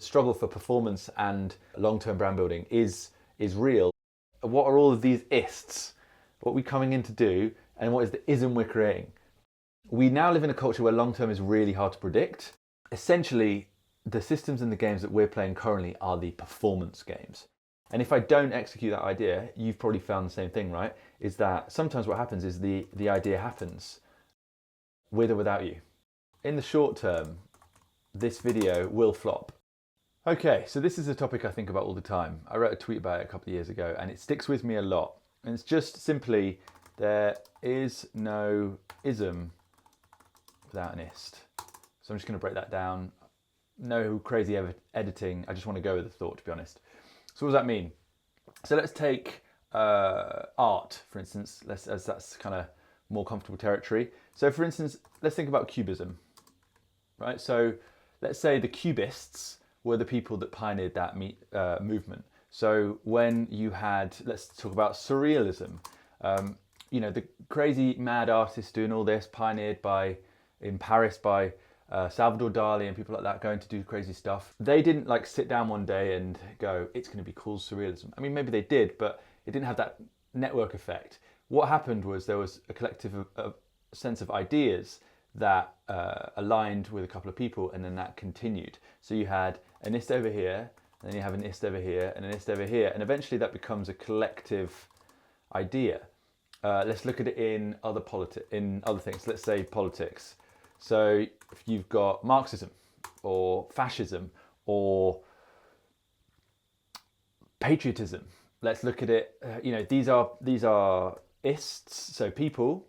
struggle for performance and long-term brand building is real. What are all of these ists? What are we coming in to do, and what is the ism we're creating? We now live in a culture where long-term is really hard to predict. Essentially, the systems and the games that we're playing currently are the performance games. And if I don't execute that idea, you've probably found the same thing, right? Is that sometimes what happens is the idea happens with or without you. In the short term, this video will flop. Okay, so this is a topic I think about all the time. I wrote a tweet about it a couple of years ago and it sticks with me a lot. And it's just simply, there is no ism without an ist. So I'm just going to break that down. No crazy editing. I just want to go with the thought, to be honest. So what does that mean? So let's take art, for instance, as that's kind of more comfortable territory. So for instance, let's think about cubism, right? So let's say the cubists were the people that pioneered that movement. So when you had, let's talk about surrealism, the crazy mad artists doing all this, pioneered in Paris by Salvador Dali and people like that, going to do crazy stuff. They didn't like sit down one day and go, it's going to be called surrealism. I mean, maybe they did, but it didn't have that network effect. What happened was there was a collective sense of ideas that aligned with a couple of people, and then that continued. So you had an ist over here, and then you have an ist over here, and an ist over here, and eventually that becomes a collective idea. Let's look at it in other things. Let's say politics. So if you've got Marxism or fascism or patriotism, let's look at it. These are ists, so people,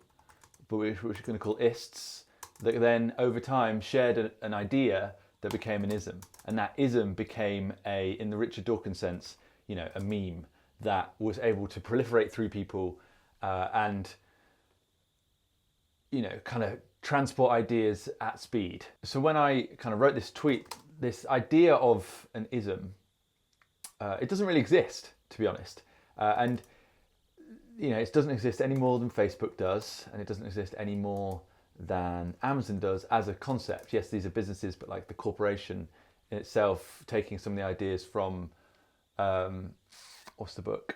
but which we're going to call ists, that then over time shared an idea that became an ism, and that ism became in the Richard Dawkins sense, a meme that was able to proliferate through people and kind of transport ideas at speed. So when I kind of wrote this tweet, this idea of an ism, it doesn't really exist, to be honest, and it doesn't exist any more than Facebook does, and it doesn't exist any more than Amazon does as a concept. Yes, these are businesses, but like the corporation in itself taking some of the ideas from, what's the book?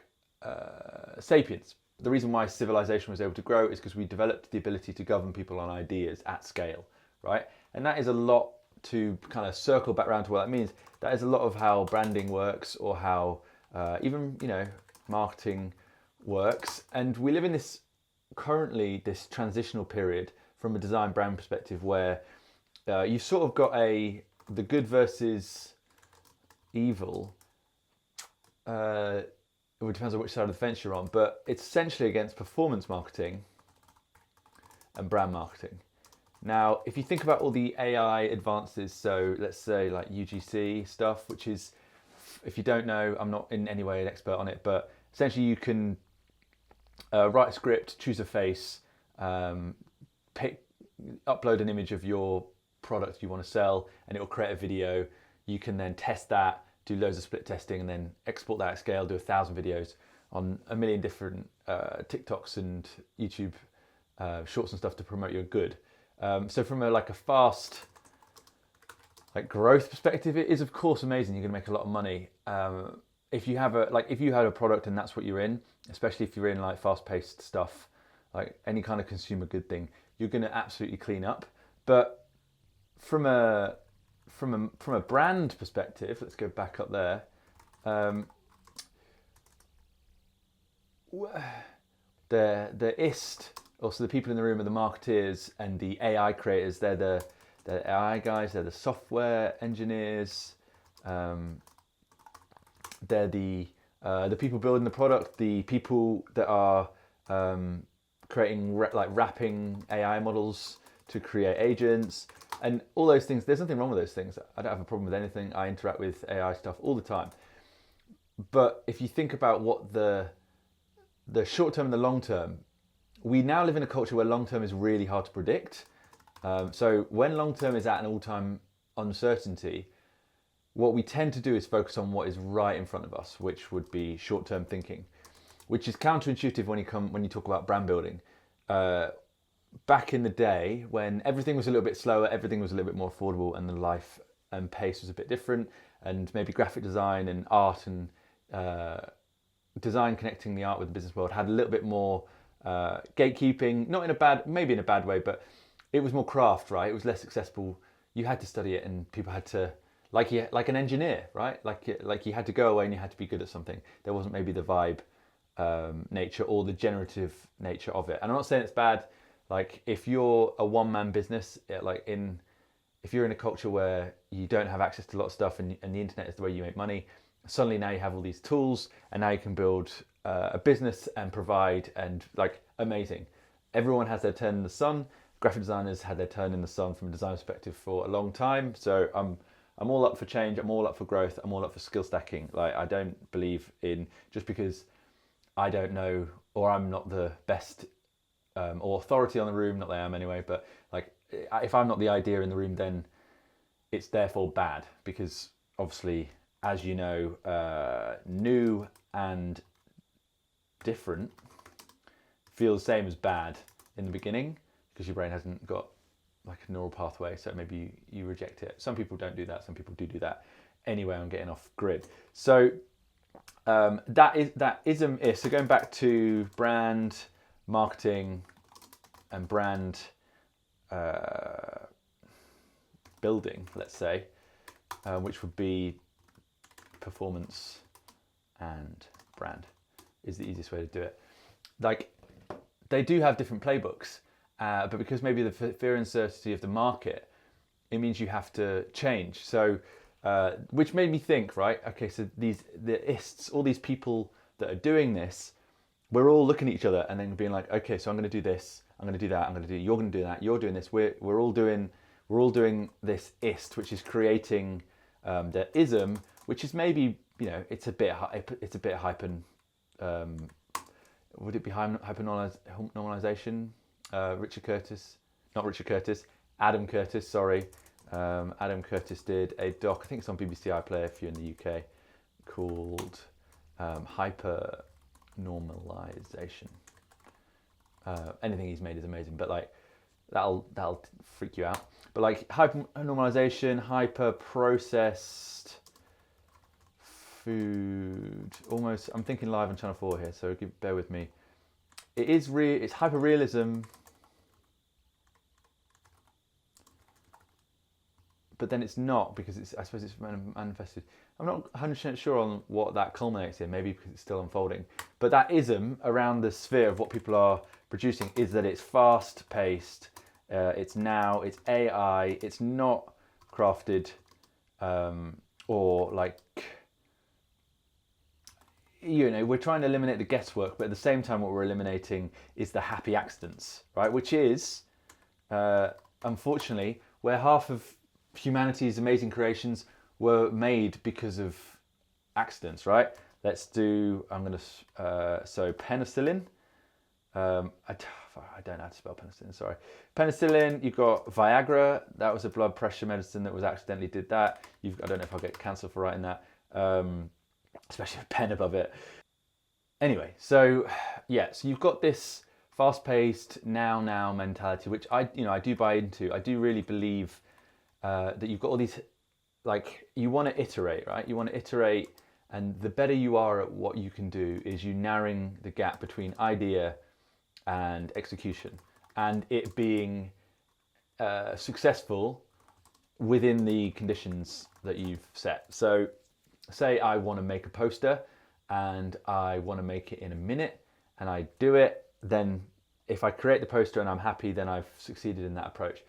Sapiens. The reason why civilization was able to grow is because we developed the ability to govern people on ideas at scale, right? And that is a lot to kind of circle back around to what that means. That is a lot of how branding works, or how even, marketing works. And we live in this transitional period from a design brand perspective where you've sort of got the good versus evil. It depends on which side of the fence you're on, but it's essentially against performance marketing and brand marketing. Now, if you think about all the AI advances, so let's say like UGC stuff, which is, if you don't know, I'm not in any way an expert on it, but essentially you can write a script, choose a face, upload an image of your product you want to sell, and it will create a video. You can then test that, do loads of split testing, and then export that at scale, do 1,000 videos on a million different TikToks and YouTube shorts and stuff to promote your good. So from a fast growth perspective, it is of course amazing. You're going to make a lot of money. If you had a product and that's what you're in, especially if you're in like fast-paced stuff, like any kind of consumer good thing, you're going to absolutely clean up. But from a brand perspective, let's go back up there. The ist, also the people in the room are the marketeers and the AI creators. They're the AI guys. They're the software engineers. They're the people building the product. The people that are creating wrapping AI models to create agents. And all those things, there's nothing wrong with those things. I don't have a problem with anything. I interact with AI stuff all the time. But if you think about what the short term and the long term, we now live in a culture where long term is really hard to predict. So when long term is at an all-time uncertainty, what we tend to do is focus on what is right in front of us, which would be short term thinking, which is counterintuitive when you talk about brand building. Back in the day when everything was a little bit slower, everything was a little bit more affordable, and the life and pace was a bit different, and maybe graphic design and art and design connecting the art with the business world had a little bit more gatekeeping, not in a bad, maybe in a bad way, but it was more craft, right? It was less accessible. You had to study it, and people had to, like an engineer, right? Like you had to go away and you had to be good at something. There wasn't maybe the vibe nature or the generative nature of it. And I'm not saying it's bad. Like if you're a one-man business, if you're in a culture where you don't have access to a lot of stuff and the internet is the way you make money, suddenly now you have all these tools and now you can build a business and provide, and like amazing. Everyone has their turn in the sun. Graphic designers had their turn in the sun from a design perspective for a long time. So I'm all up for change. I'm all up for growth. I'm all up for skill stacking. Like I don't believe in just because I don't know or I'm not the best or authority on the room. Not that I am anyway. But like if I'm not the idea in the room, then it's therefore bad, because obviously, as you know, new and different feels the same as bad in the beginning, because your brain hasn't got like a neural pathway, so maybe you reject it. Some people don't do that, some people do that. Anyway, I'm getting off grid. So that ism is, so going back to brand marketing and brand building, let's say, which would be performance and brand is the easiest way to do it. Like they do have different playbooks, but because maybe the fear and uncertainty of the market, it means you have to change. So, which made me think, right? Okay, so the ists, all these people that are doing this, we're all looking at each other and then being like, okay, so I'm going to do this, I'm going to do that, I'm going to do. You're going to do that. You're doing this. We're all doing this ist, which is creating the ism, which is maybe, you know, it's a bit hyper. Would it be hyper-normalization? Adam Curtis, sorry. Adam Curtis did a doc, I think it's on BBC iPlayer if you're in the UK, called Hyper-normalization. Anything he's made is amazing, but like that'll freak you out. But like hyper-normalization, hyper-processed food, almost, I'm thinking live on Channel 4 here, so bear with me. It's hyper-realism, but then it's not, because I suppose it's manifested. I'm not 100% sure on what that culminates in, maybe because it's still unfolding. But that ism around the sphere of what people are producing is that it's fast-paced, it's now, it's AI, it's not crafted, or like, you know, we're trying to eliminate the guesswork, but at the same time what we're eliminating is the happy accidents, right? Which is, unfortunately, where half of humanity's amazing creations were made because of accidents, right? Let's do, so penicillin. I don't know how to spell penicillin, sorry. Penicillin, you've got Viagra, that was a blood pressure medicine that was accidentally did that. I don't know if I'll get cancer for writing that. Especially with pen above it. Anyway, so yeah, so you've got this fast-paced now mentality, which I do buy into. I do really believe that you've got all these, like, you want to iterate, right? You want to iterate, and the better you are at what you can do is you narrowing the gap between idea and execution, and it being successful within the conditions that you've set. So say I want to make a poster and I want to make it in a minute and I do it, then if I create the poster and I'm happy, then I've succeeded in that approach.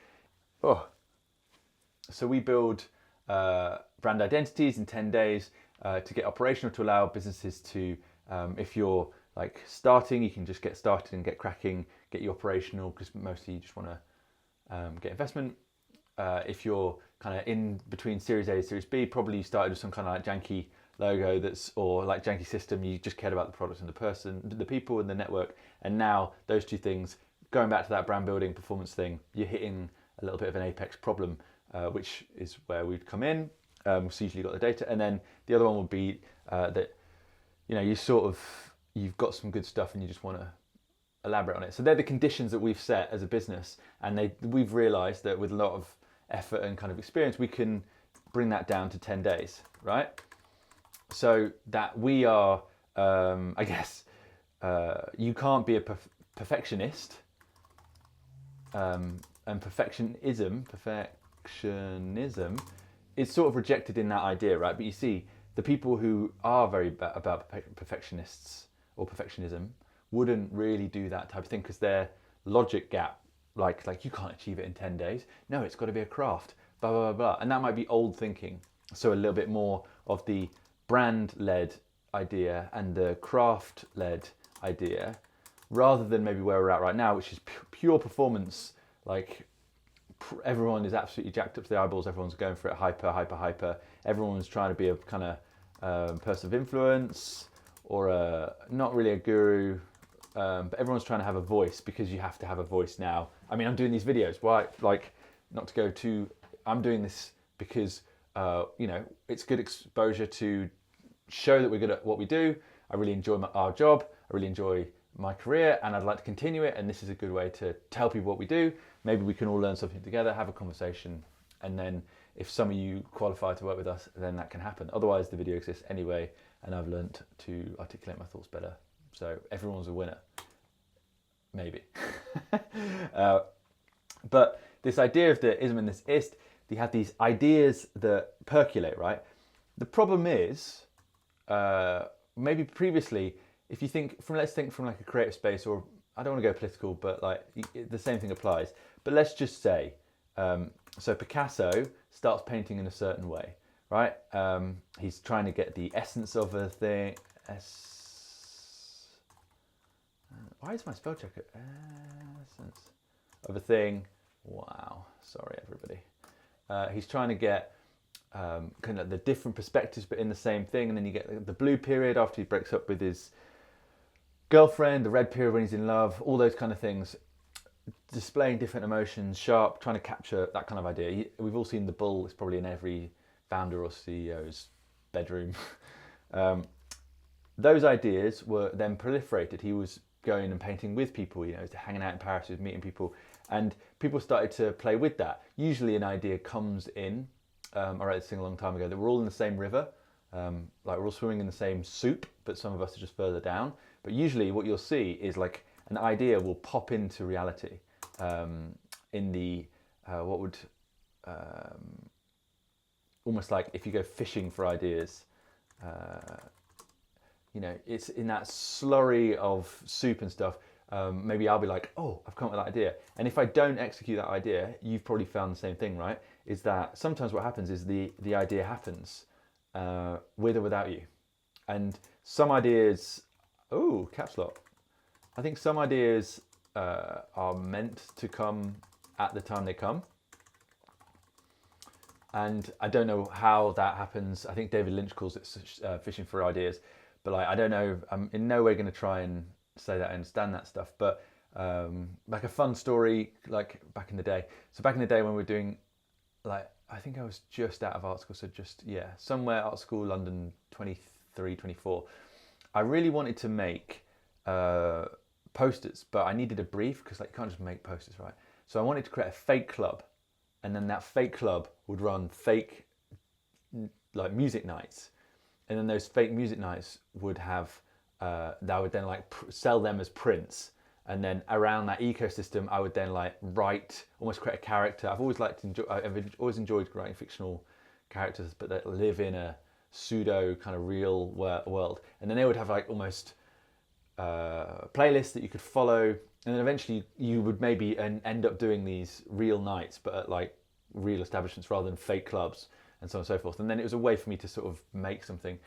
So we build brand identities in 10 days to get operational, to allow businesses to, if you're like starting, you can just get started and get cracking, get you operational, because mostly you just want to get investment. If you're kind of in between Series A and Series B, probably you started with some kind of like janky logo or like janky system. You just cared about the product and the people and the network. And now those two things, going back to that brand building performance thing, you're hitting a little bit of an apex problem, which is where we'd come in. So usually got the data, and then the other one would be that, you know, you've got some good stuff and you just want to elaborate on it. So they're the conditions that we've set as a business, and we've realised that with a lot of effort and kind of experience, we can bring that down to 10 days, right? So that we are, I guess, you can't be a perfectionist, and perfectionism is sort of rejected in that idea, right? But you see, the people who are very about perfectionists or perfectionism wouldn't really do that type of thing because their logic gap, like you can't achieve it in 10 days. No, it's got to be a craft, blah, blah, blah, blah. And that might be old thinking. So a little bit more of the brand-led idea and the craft-led idea, rather than maybe where we're at right now, which is pure performance. Like everyone is absolutely jacked up to the eyeballs. Everyone's going for it, hyper. Everyone's trying to be a kind of person of influence, or not really a guru, but everyone's trying to have a voice, because you have to have a voice now. I mean, I'm doing these videos. Why? Like, not to go too. I'm doing this because it's good exposure to show that we're good at what we do. I really enjoy our job. I really enjoy my career, and I'd like to continue it. And this is a good way to tell people what we do. Maybe we can all learn something together, have a conversation, and then if some of you qualify to work with us, then that can happen. Otherwise, the video exists anyway, and I've learned to articulate my thoughts better. So everyone's a winner, maybe. But this idea of the ism and this ist, you have these ideas that percolate, right? The problem is, maybe previously, if you let's think from like a creative space, or I don't want to go political, but like the same thing applies. But let's just say, so Picasso starts painting in a certain way, right? He's trying to get the essence of a thing. Why is my spell checker? Essence of a thing. Wow, sorry everybody. He's trying to get kind of the different perspectives, but in the same thing. And then you get the blue period after he breaks up with his girlfriend, the red period when he's in love, all those kind of things, displaying different emotions, sharp, trying to capture that kind of idea. We've all seen the bull. It's probably in every founder or CEO's bedroom. Those ideas were then proliferated. He was going and painting with people, hanging out in Paris, he was meeting people, and people started to play with that. Usually an idea comes in, I wrote this thing a long time ago, that we're all in the same river, like we're all swimming in the same soup, but some of us are just further down. But usually what you'll see is like an idea will pop into reality in the, almost like if you go fishing for ideas, it's in that slurry of soup and stuff. Maybe I'll be like, oh, I've come up with that idea. And if I don't execute that idea, you've probably found the same thing, right? Is that sometimes what happens is the idea happens with or without you. And some ideas, caps lock. I think some ideas are meant to come at the time they come. And I don't know how that happens. I think David Lynch calls it fishing for ideas. But like, I don't know, I'm in no way going to try and say that I understand that stuff. But like a fun story, like back in the day. So back in the day when we were doing, like, I think I was just out of art school. So somewhere art school, London, 23, 24. I really wanted to make posters, but I needed a brief because like you can't just make posters, right? So I wanted to create a fake club, and then that fake club would run fake like music nights, and then those fake music nights would have that I would then like sell them as prints, and then around that ecosystem I would then like write, almost create a character. I've always enjoyed writing fictional characters, but that live in a pseudo kind of real world, and then they would have like almost playlists that you could follow, and then eventually you would maybe end up doing these real nights, but at like real establishments rather than fake clubs, and so on and so forth. And then it was a way for me to sort of make something.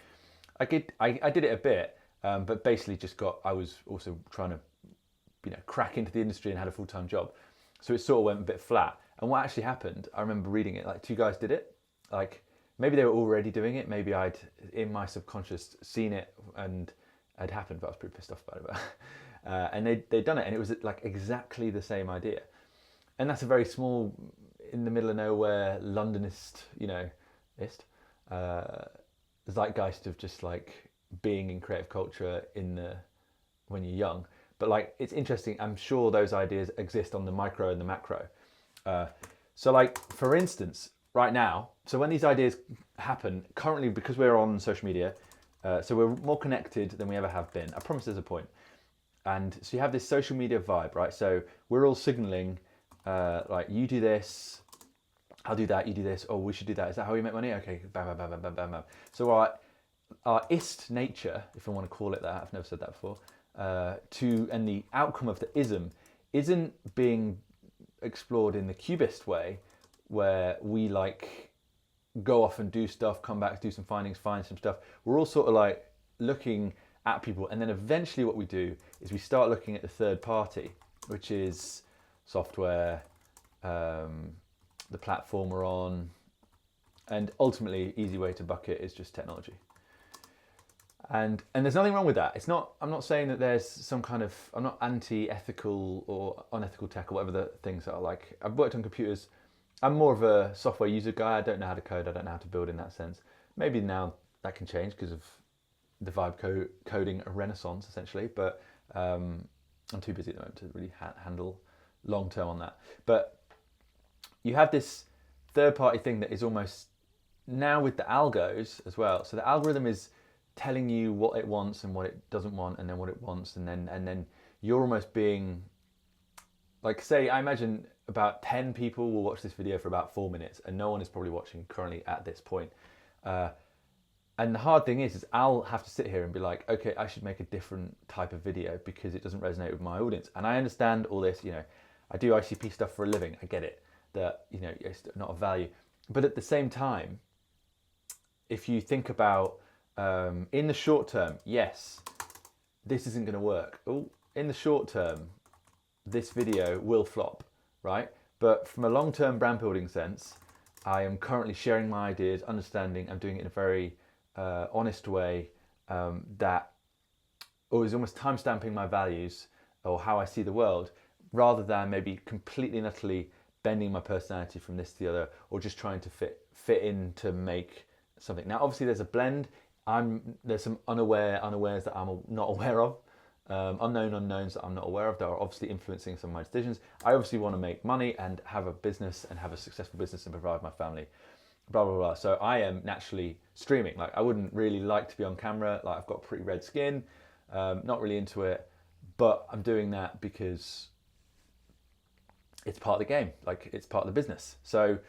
I did it a bit, but basically I was also trying to crack into the industry and had a full-time job, so it sort of went a bit flat. And what actually happened, I remember reading it, like 2 guys did it, like maybe they were already doing it, maybe I'd in my subconscious seen it and it had happened, but I was pretty pissed off about it. And they'd done it, and it was like exactly the same idea. And that's a very small, in the middle of nowhere, Londonist, zeitgeist of just like being in creative culture when you're young. But like, it's interesting, I'm sure those ideas exist on the micro and the macro. So like, for instance, right now. So when these ideas happen, currently because we're on social media, so we're more connected than we ever have been. I promise there's a point. And so you have this social media vibe, right? So we're all signaling, like, you do this, I'll do that, you do this, oh, we should do that. Is that how we make money? Okay, bam, bam, bam, bam, bam, bam, bam. So our ist nature, if I want to call it that, I've never said that before, and the outcome of the ism isn't being explored in the cubist way, where we like go off and do stuff, come back, do some findings, find some stuff. We're all sort of like looking at people, and then eventually what we do is we start looking at the third party, which is software, the platform we're on, and ultimately easy way to bucket is just technology. And there's nothing wrong with that. It's not. I'm not saying that there's some kind of. I'm not anti-ethical or unethical tech or whatever the things are. Like, I've worked on computers. I'm more of a software user guy. I don't know how to code. I don't know how to build in that sense. Maybe now that can change because of the vibe coding renaissance, essentially. But I'm too busy at the moment to really handle long term on that. But you have this third party thing that is almost now with the algos as well. So the algorithm is telling you what it wants and what it doesn't want, and then what it wants, and then you're almost being like, say, I imagine about 10 people will watch this video for about 4 minutes, and no one is probably watching currently at this point. And the hard thing is I'll have to sit here and be like, okay, I should make a different type of video because it doesn't resonate with my audience. And I understand all this, I do ICP stuff for a living. I get it, that, it's not of value. But at the same time, if you think about, in the short term, yes, this isn't going to work. Oh, in the short term, this video will flop, right? But from a long-term brand building sense, I am currently sharing my ideas, understanding, I'm doing it in a very honest way that is almost time-stamping my values or how I see the world, rather than maybe completely and utterly bending my personality from this to the other, or just trying to fit in to make something. Now, obviously, there's a blend. There's some unawares that I'm not aware of, unknown unknowns that I'm not aware of that are obviously influencing some of my decisions. I obviously want to make money and have a business and have a successful business and provide my family, blah, blah, blah. So I am naturally streaming. Like, I wouldn't really like to be on camera. Like, I've got pretty red skin, not really into it, but I'm doing that because it's part of the game. Like, it's part of the business. So,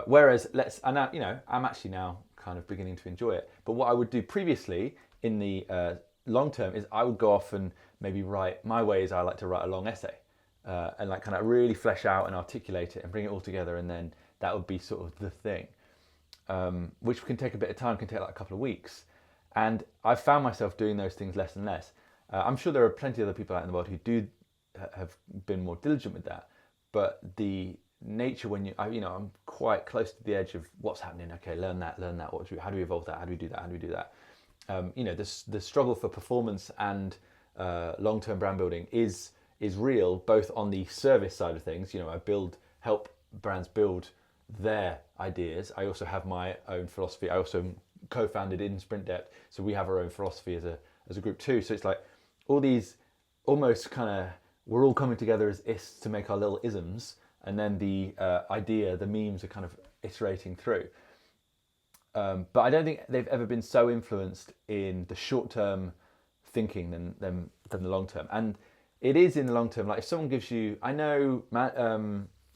whereas I'm actually now kind of beginning to enjoy it. But what I would do previously in the long term is I would go off and maybe write, my way is I like to write a long essay and like kind of really flesh out and articulate it and bring it all together, and then that would be sort of the thing, which can take a bit of time, can take like a couple of weeks. And I've found myself doing those things less and less. I'm sure there are plenty of other people out in the world who have been more diligent with that, but the nature when I'm quite close to the edge of what's happening. Okay, learn that. How do we evolve that? How do we do that? The struggle for performance and long-term brand building is real, both on the service side of things. I help brands build their ideas. I also have my own philosophy. I also co-founded in Sprint Depth, so we have our own philosophy as a group too. So it's like all these almost kind of, we're all coming together as ists to make our little isms, and then the the memes are kind of iterating through. But I don't think they've ever been so influenced in the short-term thinking than the long-term. And it is in the long-term. Like, if someone gives you, I know,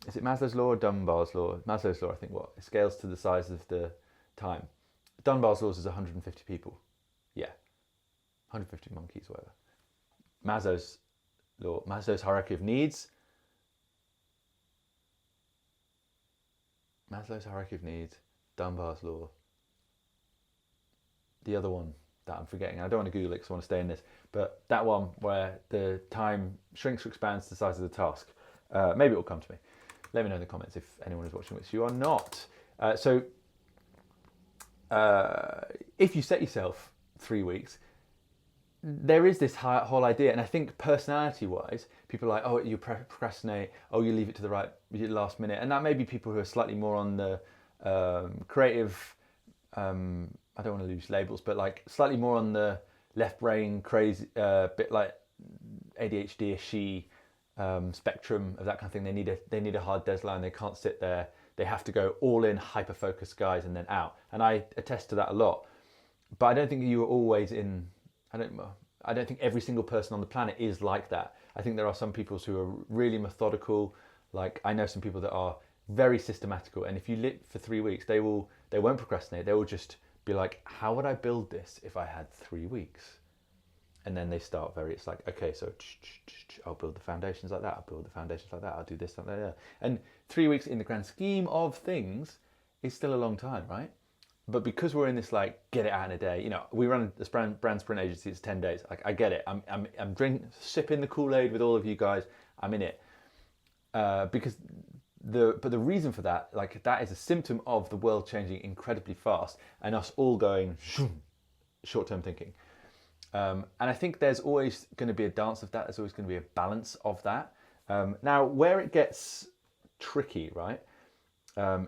is it Maslow's law or Dunbar's law? Maslow's law, I think. It scales to the size of the time. Dunbar's laws is 150 people. Yeah, 150 monkeys, whatever. Maslow's law, Maslow's hierarchy of needs. Maslow's hierarchy of needs, Dunbar's law. The other one that I'm forgetting, I don't want to Google it because I want to stay in this, but that one where the time shrinks or expands to the size of the task. Maybe it will come to me. Let me know in the comments if anyone is watching, which you are not. So if you set yourself 3 weeks, there is this whole idea, and I think personality-wise, people are like, oh, you procrastinate, oh, you leave it to the last minute, and that may be people who are slightly more on the creative, I don't want to lose labels, but like slightly more on the left brain crazy, bit like ADHD-ishy spectrum of that kind of thing. They need a hard deadline. They can't sit there. they have to go all in, hyper-focused guys and then out. And I attest to that a lot. But I don't think you are always in, I don't think every single person on the planet is like that. I think there are some people who are really methodical. Like I know some people that are very systematical, and if you lit for 3 weeks, they won't procrastinate. They will just be like, how would I build this if I had 3 weeks? And then they start it's like, okay, so I'll build the foundations like that. I'll build the foundations like that. I'll do this, that, that. And 3 weeks in the grand scheme of things is still a long time, right? But because we're in this like get it out in a day, we run this brand sprint agency. It's 10 days. Like I get it. I'm sipping the Kool-Aid with all of you guys. I'm in it because the reason for that, like that is a symptom of the world changing incredibly fast and us all going short-term thinking. And I think there's always going to be a dance of that. There's always going to be a balance of that. Now, where it gets tricky, right?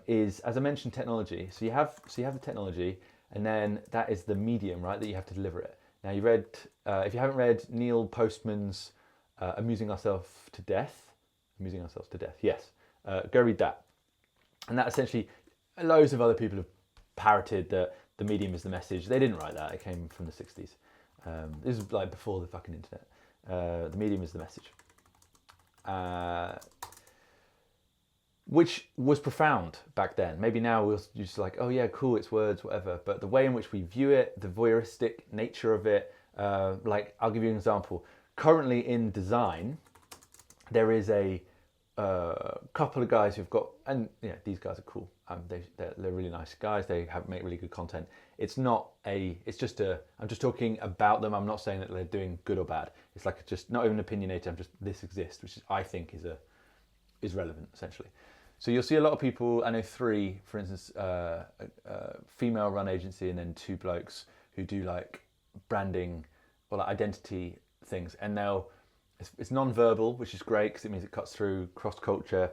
Is, as I mentioned, technology. So you have the technology, and then that is the medium, right, that you have to deliver it. Now you read, if you haven't read Neil Postman's Amusing Ourselves to Death, yes, go read that. And that essentially, loads of other people have parroted that the medium is the message. They didn't write that. It came from the 60s. This is like before the fucking internet. The medium is the message. Which was profound back then. Maybe now we're just like, oh yeah, cool, it's words, whatever. But the way in which we view it, the voyeuristic nature of it, like I'll give you an example. Currently in design, there is a couple of guys who've got, and these guys are cool. They're really nice guys. They make really good content. I'm just talking about them. I'm not saying that they're doing good or bad. It's like just not even opinionated. This exists, which I think is relevant essentially. So you'll see a lot of people. I know 3, for instance, female-run agency, and then 2 blokes who do like branding or like identity things, and it's non-verbal, which is great because it means it cuts through cross-culture.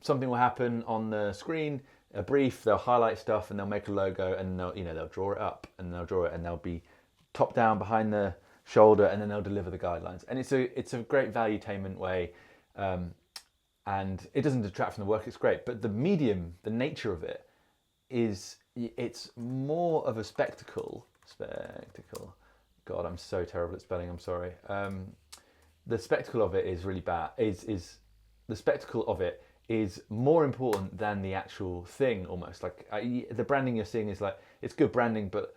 Something will happen on the screen, a brief, they'll highlight stuff and they'll make a logo, and they'll draw it up, and they'll draw it, and they'll be top down behind the shoulder, and then they'll deliver the guidelines. And it's a great valuetainment way, and it doesn't detract from the work. It's great, but the medium, the nature of it, it's more of a spectacle. God, I'm so terrible at spelling. I'm sorry. The spectacle of it is really bad. The spectacle of it is more important than the actual thing, almost. Like the branding you're seeing is like, it's good branding, but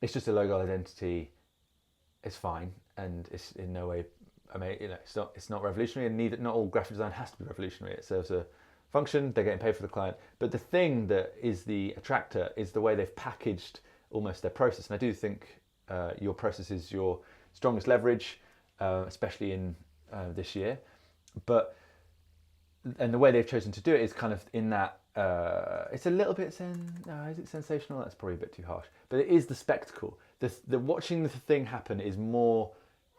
it's just a logo identity. It's fine, and it's in no way, it's not revolutionary, and not all graphic design has to be revolutionary. It serves a function, they're getting paid for the client. But the thing that is the attractor is the way they've packaged almost their process. And I do think your process is your strongest leverage, especially in this year. And the way they've chosen to do it is kind of in that, it's a little bit, is it sensational? That's probably a bit too harsh. But it is the spectacle. The watching the thing happen is more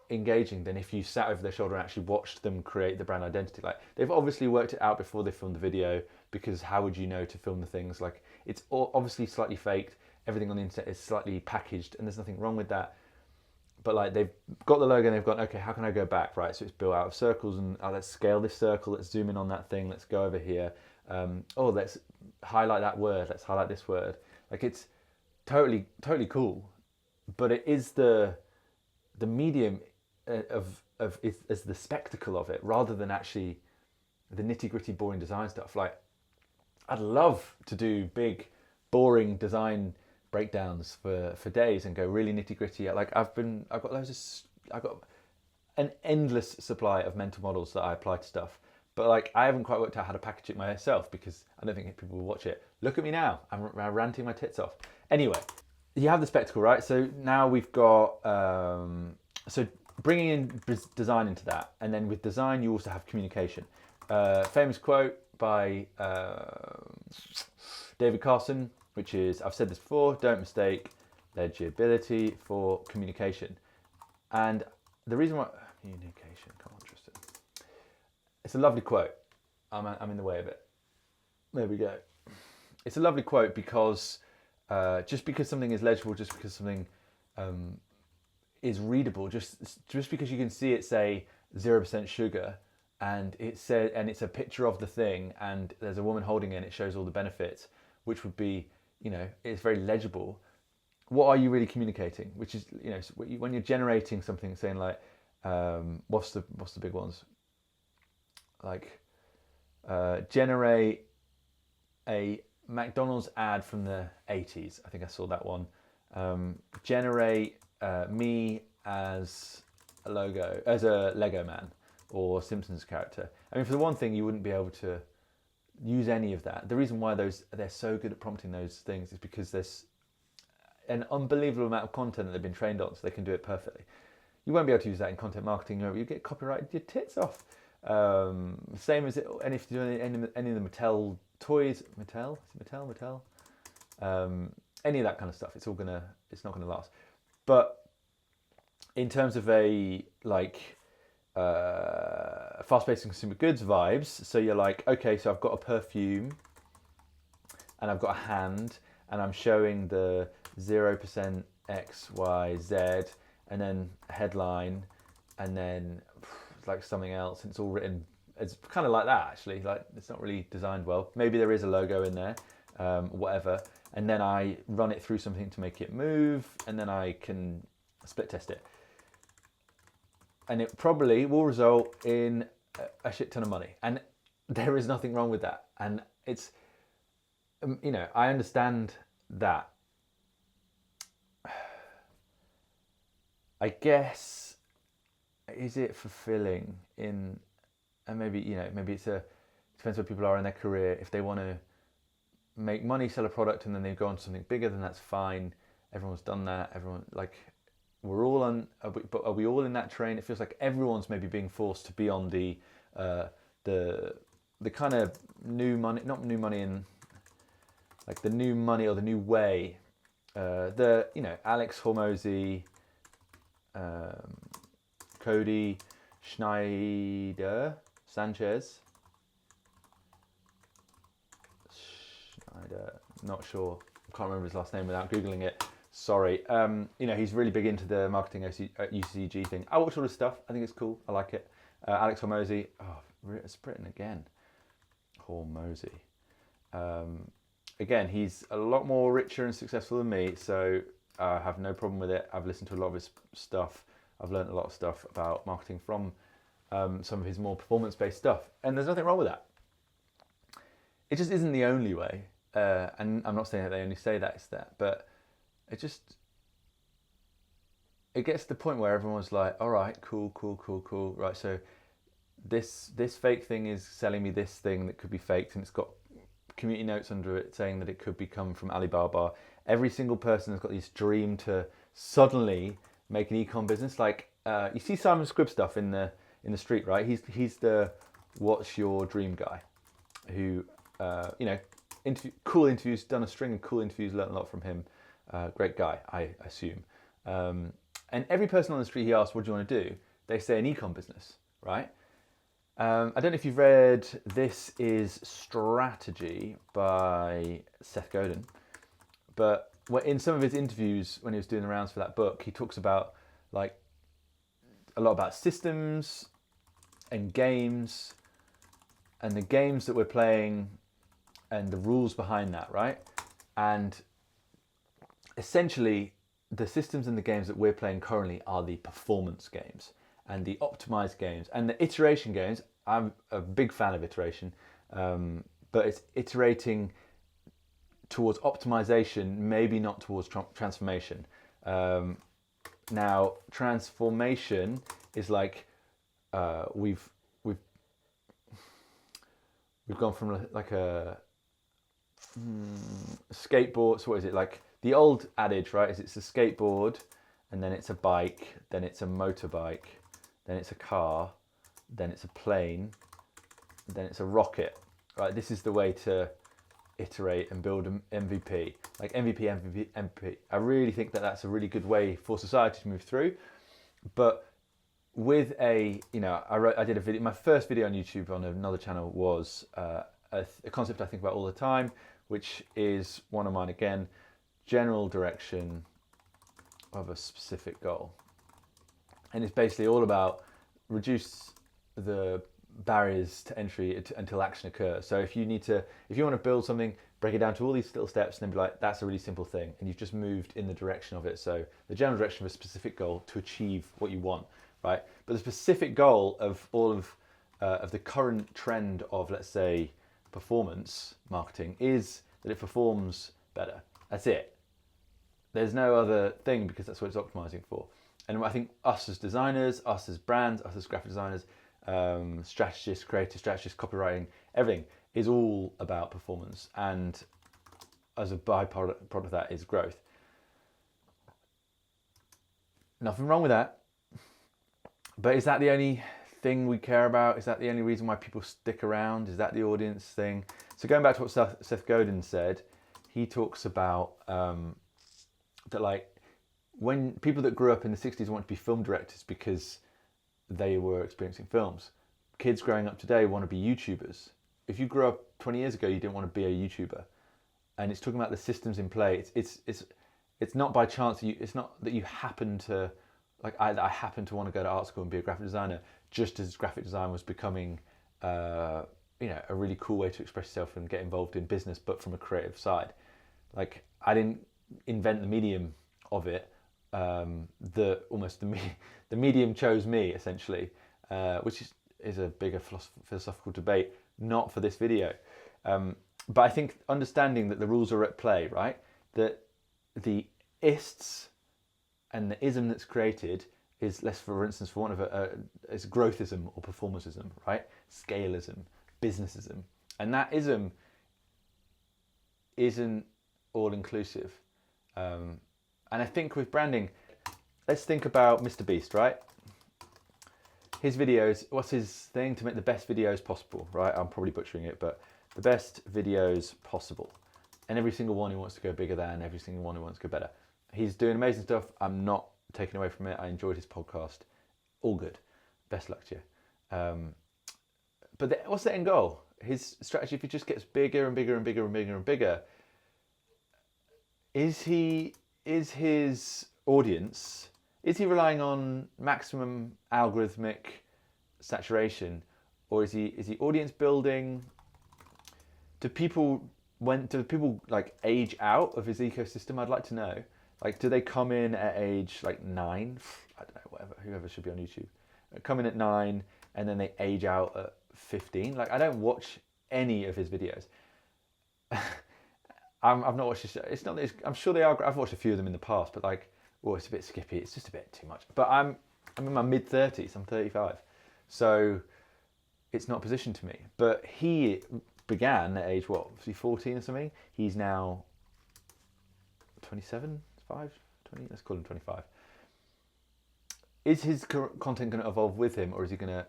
engaging than if you sat over their shoulder and actually watched them create the brand identity. Like, they've obviously worked it out before they filmed the video, because how would you know to film the things? Like, it's obviously slightly faked. Everything on the internet is slightly packaged, and there's nothing wrong with that. But like, they've got the logo and they've gone, okay, how can I go back? Right, so it's built out of circles, and let's scale this circle, let's zoom in on that thing, let's go over here. Let's highlight that word, let's highlight this word. Like, it's totally cool, but it is the medium is the spectacle of it, rather than actually the nitty-gritty boring design stuff. Like, I'd love to do big boring design breakdowns for days and go really nitty-gritty. Like, I've got an endless supply of mental models that I apply to stuff, but like, I haven't quite worked out how to package it myself, because I don't think people will watch it. Look at me now, I'm ranting my tits off. Anyway, you have the spectacle, right? So now we've got so bringing in design into that, and then with design you also have communication. Famous quote by David Carson, which is, I've said this before, don't mistake legibility for communication. And the reason why, communication, come on Tristan. It's a lovely quote. I'm in the way of it. There we go. It's a lovely quote because just because something is legible, just because something is readable, just because you can see it say 0% sugar and it said, and it's a picture of the thing, and there's a woman holding it, and it shows all the benefits, which would be, it's very legible. What are you really communicating? Which is, when you're generating something, saying like, what's the big ones? Like, generate a McDonald's ad from the 80s. I think I saw that one. Generate me as a Lego man or Simpsons character. I mean, for the one thing, you wouldn't be able to use any of that. The reason why they're so good at prompting those things is because there's an unbelievable amount of content that they've been trained on, so they can do it perfectly. You won't be able to use that in content marketing. You get copyrighted your tits off. Same as and if you're doing any of the Mattel toys, Mattel, any of that kind of stuff, it's not gonna last. But in terms of a fast-paced consumer goods vibes, so you're like, okay, so I've got a perfume, and I've got a hand, and I'm showing the 0% X, Y, Z, and then a headline, and then like something else, and it's all written. It's kind of like that, actually. Like, it's not really designed well. Maybe there is a logo in there, whatever. And then I run it through something to make it move, and then I can split test it. And it probably will result in a shit ton of money. And there is nothing wrong with that. And it's, I understand that. I guess, is it fulfilling in, and maybe, maybe it depends where people are in their career. If they want to make money, sell a product, and then they go on to something bigger, then that's fine. Everyone's done that. We're all on, but are we all in that train? It feels like everyone's maybe being forced to be on the kind of new money, not new money in like the new money or the new way. Alex Hormozi, Cody Sanchez, not sure, can't remember his last name without Googling it. Sorry. He's really big into the marketing UCG thing. I watch all this stuff. I think it's cool. I like it. Alex Hormozi. Oh, it's written again. Hormozi. Again, he's a lot more richer and successful than me, so I have no problem with it. I've listened to a lot of his stuff. I've learned a lot of stuff about marketing from some of his more performance-based stuff, and there's nothing wrong with that. It just isn't the only way, and I'm not saying that they only say that it's that, but it gets to the point where everyone's like, all right, cool, right, so this fake thing is selling me this thing that could be faked, and it's got community notes under it saying that it could come from Alibaba. Every single person has got this dream to suddenly make an e-com business. Like, you see Simon Squibb stuff in the street, right? He's the what's your dream guy who, cool interviews, done a string of cool interviews, learned a lot from him. Great guy, I assume. And every person on the street he asks, what do you want to do? They say an e-com business, right? I don't know if you've read This Is Strategy by Seth Godin, but in some of his interviews, when he was doing the rounds for that book, he talks about like a lot about systems and games and the games that we're playing and the rules behind that, right? And essentially, the systems and the games that we're playing currently are the performance games and the optimized games and the iteration games. I'm a big fan of iteration, but it's iterating towards optimization, maybe not towards transformation. Now, transformation is like we've gone from like a skateboard. So what is it, like the old adage, right? Is it's a skateboard, and then it's a bike, then it's a motorbike, then it's a car, then it's a plane, then it's a rocket, right? This is the way to iterate and build an MVP, like MVP. I really think that that's a really good way for society to move through. But with I did a video, my first video on YouTube on another channel was a concept I think about all the time, which is one of mine again, general direction of a specific goal. And it's basically all about reduce the barriers to entry until action occurs. So if you want to build something, break it down to all these little steps and then be like, that's a really simple thing. And you've just moved in the direction of it. So the general direction of a specific goal to achieve what you want, right? But the specific goal of all of the current trend of, let's say, performance marketing is that it performs better. That's it. There's no other thing, because that's what it's optimizing for. And I think us as designers, us as brands, us as graphic designers, strategists, creative strategists, copywriting, everything is all about performance. And as a byproduct of that is growth. Nothing wrong with that. But is that the only thing we care about? Is that the only reason why people stick around? Is that the audience thing? So going back to what Seth Godin said, he talks about that, like, when people that grew up in the 60s want to be film directors because they were experiencing films. Kids growing up today want to be YouTubers. If you grew up 20 years ago, you didn't want to be a YouTuber. And it's talking about the systems in play. It's not by chance. It's not that you happen to, like I happen to want to go to art school and be a graphic designer, just as graphic design was becoming a really cool way to express yourself and get involved in business, but from a creative side. Like, I didn't invent the medium of it. The medium chose me, essentially, which is a bigger philosophical debate, not for this video. But I think understanding that the rules are at play, right? That the ists and the ism that's created is less, for instance, for one of is growthism or performanceism, right? Scaleism, businessism, and that ism isn't all inclusive. And I think with branding, let's think about Mr. Beast, right? His videos, what's his thing? To make the best videos possible, right? I'm probably butchering it, but the best videos possible. And every single one he wants to go bigger than, every single one he wants to go better. He's doing amazing stuff. I'm not taking away from it. I enjoyed his podcast. All good. Best luck to you. But what's the end goal? His strategy, if he just gets bigger and bigger and bigger and bigger and bigger, is his audience, is he relying on maximum algorithmic saturation, or is he audience building? Do people like age out of his ecosystem? I'd like to know. Like, do they come in at age like 9? I don't know, whoever should be on YouTube. Come in at 9 and then they age out at 15. Like, I don't watch any of his videos. I've not watched this. It's not. I'm sure they are. I've watched a few of them in the past, but like, oh, it's a bit skippy. It's just a bit too much. But I'm in my mid-30s. I'm 35, so it's not positioned to me. But he began at age what? Was he 14 or something? He's now 27, 5, 20. Let's call him 25. Is his content going to evolve with him, or is he going to,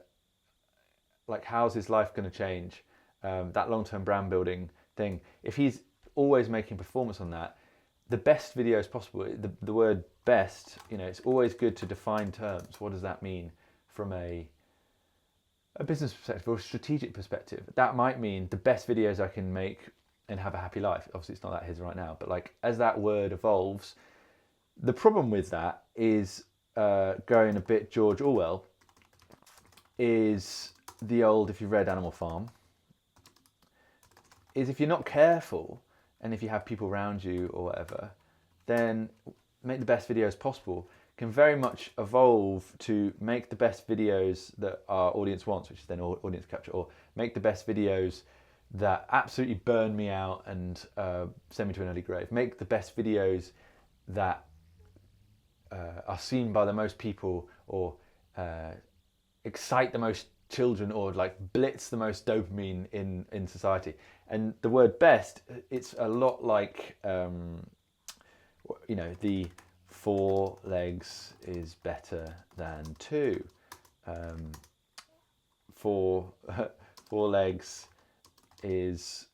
like, how's his life going to change? That long-term brand building thing. If he's always making performance on that, the best videos possible. The word best, it's always good to define terms. What does that mean from a business perspective or a strategic perspective? That might mean the best videos I can make and have a happy life. Obviously, it's not that his right now, but like, as that word evolves, the problem with that is going a bit George Orwell. Is the old, if you've read Animal Farm, is if you're not careful, and if you have people around you or whatever, then make the best videos possible can very much evolve to make the best videos that our audience wants, which is then audience capture, or make the best videos that absolutely burn me out and send me to an early grave. Make the best videos that are seen by the most people, or excite the most children, or like blitz the most dopamine in society. And the word best, it's a lot like the 4 legs is better than 2. 4 legs is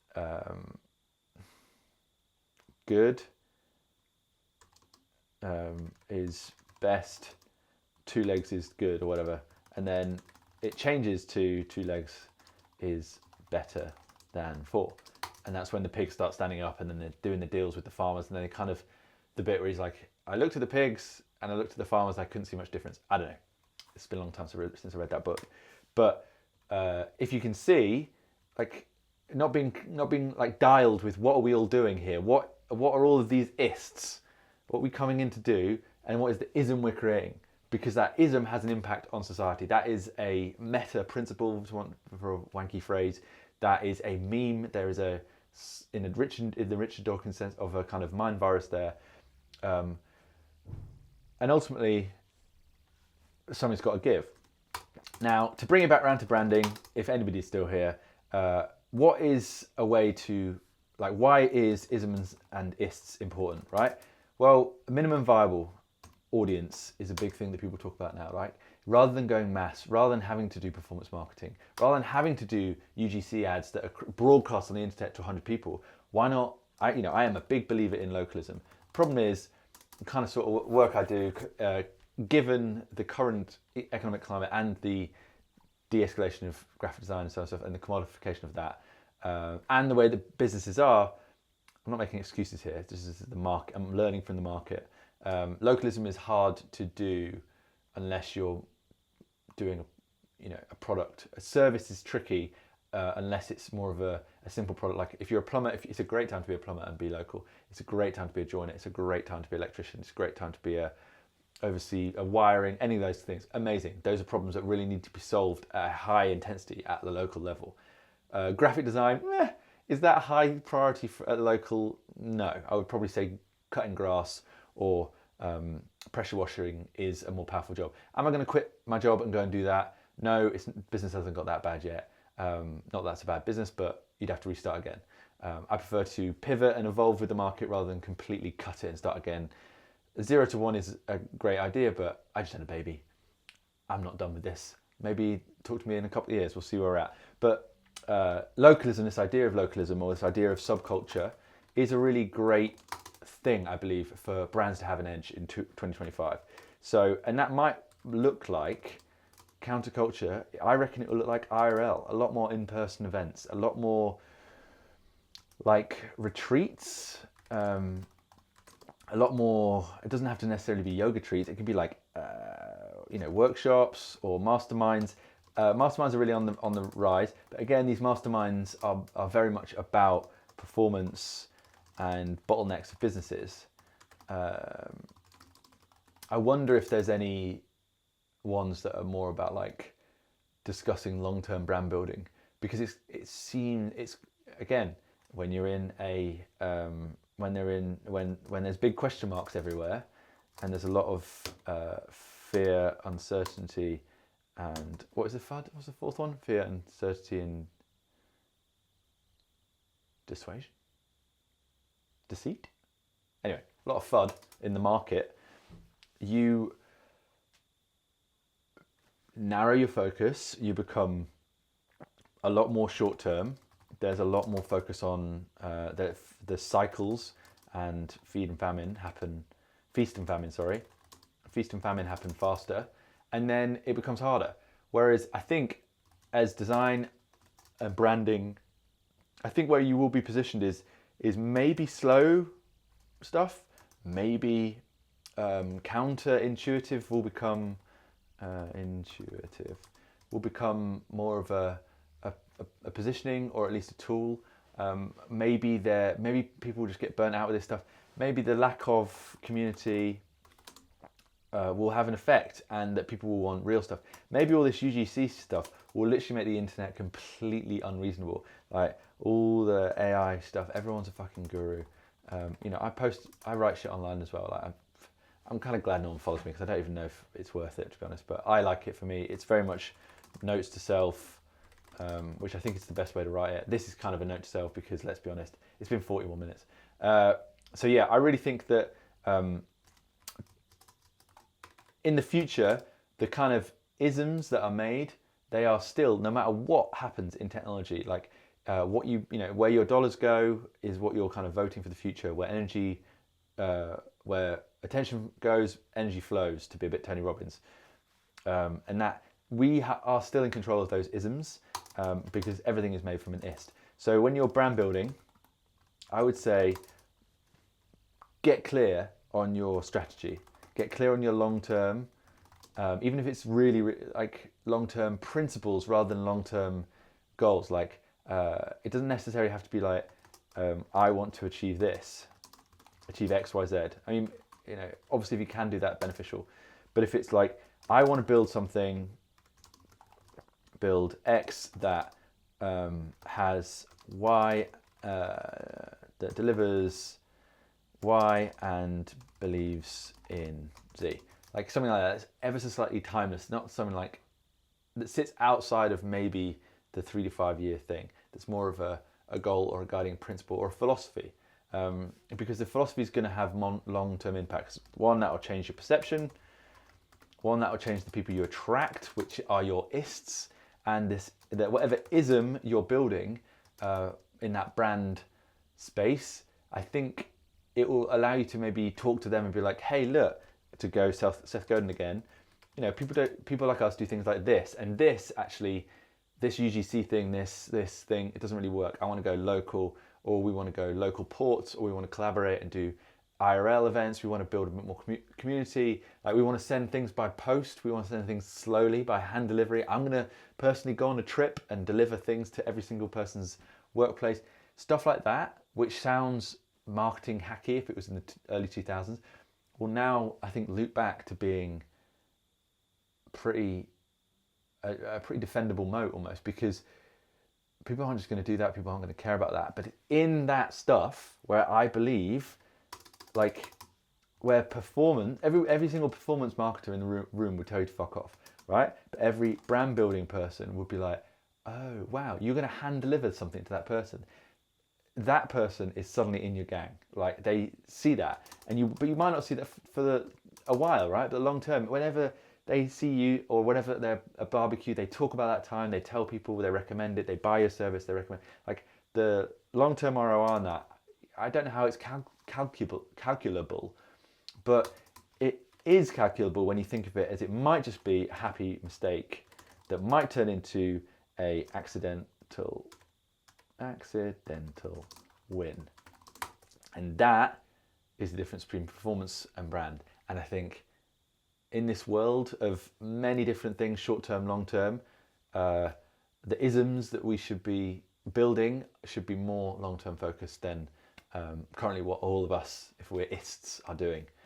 good, is best, 2 legs is good, or whatever. And then it changes to 2 legs is better than 4. And that's when the pigs start standing up, and then they're doing the deals with the farmers, and then they kind of, the bit where he's like, I looked at the pigs and I looked at the farmers, I couldn't see much difference. I don't know. It's been a long time since I read that book. But if you can see, like, not being like dialed with what are we all doing here? What are all of these ists? What are we coming in to do? And what is the ism we're creating? Because that ism has an impact on society. That is a meta principle, for a wanky phrase. That is a meme. There is in the Richard Dawkins sense of a kind of mind virus there. And ultimately, something's got to give. Now, to bring it back around to branding, if anybody's still here, what is a way to, like, why is isms and ists important, right? Well, a minimum viable audience is a big thing that people talk about now, right? Rather than going mass, rather than having to do performance marketing, rather than having to do UGC ads that are broadcast on the internet to 100 people, why not? I am a big believer in localism. Problem is, the kind of sort of work I do, given the current economic climate and the de-escalation of graphic design and so on and so forth, and the commodification of that, and the way that businesses are, I'm not making excuses here. This is the market. I'm learning from the market. Localism is hard to do unless you're doing a product. A service is tricky unless it's more of a simple product. Like if you're a plumber, it's a great time to be a plumber and be local. It's a great time to be a joiner. It's a great time to be an electrician. It's a great time to be oversee a wiring, any of those things. Amazing. Those are problems that really need to be solved at a high intensity at the local level. Graphic design, is that a high priority at the local? No. I would probably say cutting grass or pressure washing is a more powerful job. Am I going to quit my job and go and do that? No, business hasn't got that bad yet. Not that that's a bad business, but you'd have to restart again. I prefer to pivot and evolve with the market rather than completely cut it and start again. 0 to 1 is a great idea, but I just had a baby. I'm not done with this. Maybe talk to me in a couple of years, we'll see where we're at. But localism, this idea of localism or this idea of subculture is a really great thing, I believe, for brands to have an edge in 2025. So, and that might look like counterculture. I reckon it will look like IRL, a lot more in-person events, a lot more like retreats, a lot more, it doesn't have to necessarily be yoga retreats. It could be like, workshops or masterminds. Masterminds are really on the rise. But again, these masterminds are very much about performance and bottlenecks of businesses. I wonder if there's any ones that are more about like discussing long-term brand building, because it's again, when you're in a when there's big question marks everywhere, and there's a lot of fear, uncertainty, and what was the FUD? What's the fourth one? Fear, uncertainty, and dissuasion, deceit. Anyway, a lot of FUD in the market. You narrow your focus. You become a lot more short term. There's a lot more focus on the cycles, and feast and famine happen faster, and then it becomes harder. Whereas I think as design and branding, I think where you will be positioned is maybe slow stuff, maybe counterintuitive will become more of a positioning, or at least a tool. Maybe people just get burnt out with this stuff. Maybe the lack of community will have an effect, and that people will want real stuff. Maybe all this UGC stuff will literally make the internet completely unreasonable. Like all the AI stuff, everyone's a fucking guru. I write shit online as well. Like I'm kind of glad no one follows me, because I don't even know if it's worth it, to be honest. But I like it. For me, it's very much notes to self, which I think is the best way to write it. This is kind of a note to self because, let's be honest, it's been 41 minutes. So yeah, I really think that in the future, the kind of isms that are made, they are still, no matter what happens in technology, like where your dollars go is what you're kind of voting for the future. Where energy, where attention goes, energy flows, to be a bit Tony Robbins, and that we are still in control of those isms, because everything is made from an ist. So when you're brand building, I would say get clear on your strategy, get clear on your long term, even if it's really like long-term principles rather than long-term goals. Like it doesn't necessarily have to be like I want to achieve this, achieve X, Y, Z. I mean, you know, obviously if you can do that, beneficial. But if it's like I want to build something, build X that has Y, that delivers Y and believes in Z. Like something like that. It's ever so slightly timeless, not something like that sits outside of maybe the 3 to 5 year thing. That's more of a goal or a guiding principle or a philosophy. Because the philosophy is going to have long-term impacts. One, that will change your perception. One, that will change the people you attract, which are your ists. And that whatever ism you're building in that brand space, I think it will allow you to maybe talk to them and be like, hey, look, to go Seth Godin again, you know, people like us do things like this, and this UGC thing, this thing, it doesn't really work. I want to go local, or we want to go local ports, or we want to collaborate and do IRL events. We want to build a bit more community. Like we want to send things by post. We want to send things slowly by hand delivery. I'm going to personally go on a trip and deliver things to every single person's workplace. Stuff like that, which sounds marketing hacky if it was in the early 2000s, will now, I think, loop back to being a pretty defendable moat almost, because people aren't just going to do that. People aren't going to care about that. But in that stuff where I believe, like, where performance, every single performance marketer in the room would tell you to fuck off, right? But every brand building person would be like, oh, wow, you're going to hand deliver something to that person. That person is suddenly in your gang. Like, they see that, but you might not see that for a while, right? But long term, whenever they see you, or whenever they're a barbecue, they talk about that time, they tell people, they recommend it, they buy your service, they recommend, like the long-term ROI on that, I don't know how it's calculable, but it is calculable when you think of it as it might just be a happy mistake that might turn into a accidental win. And that is the difference between performance and brand. And I think in this world of many different things, short-term, long-term, the isms that we should be building should be more long-term focused than currently what all of us, if we're ists, are doing.